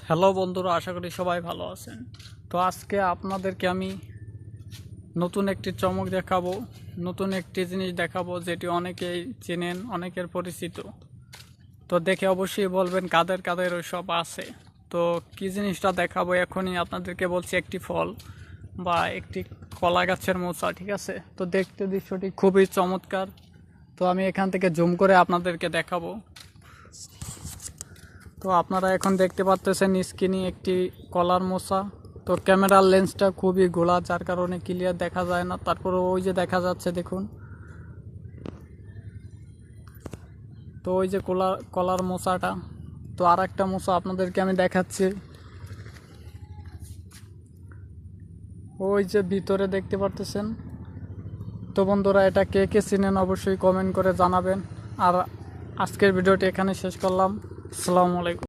Hello বন্ধুরা, আশা করি সবাই ভালো আছেন। তো আজকে আপনাদেরকে আমি নতুন একটি চমক দেখাবো, নতুন একটি জিনিস দেখাবো যেটি অনেকেই চেনেন, অনেকের পরিচিত। তো দেখে অবশ্যই বলবেন কাদের কাদের ওইসব আছে। তো কী জিনিসটা দেখাবো এখনই আপনাদেরকে বলছি, একটি ফল বা একটি কলা গাছের মোচা, ঠিক আছে? তো দেখতে দৃশ্যটি খুবই চমৎকার। তো আমি এখান থেকে জুম করে আপনাদেরকে দেখাবো। তো আপনারা এখন দেখতে পাচ্ছেন স্ক্রিনে একটি কলার মোচা। তো ক্যামেরার লেন্সটা খুবই গোলা, যার কারণে ক্লিয়ার দেখা যায় না। তারপরে ওই যে দেখা যাচ্ছে, দেখুন। তো ওই যে কলার মোচাটা। তো আর একটা মোচা আপনাদেরকে আমি দেখাচ্ছি, ওই যে ভিতরে দেখতে পারতেছেন। তো বন্ধুরা, এটা কে কে চিনেন অবশ্যই কমেন্ট করে জানাবেন। আর আজকের ভিডিওটি এখানে শেষ করলাম। আসসালামু আলাইকুম।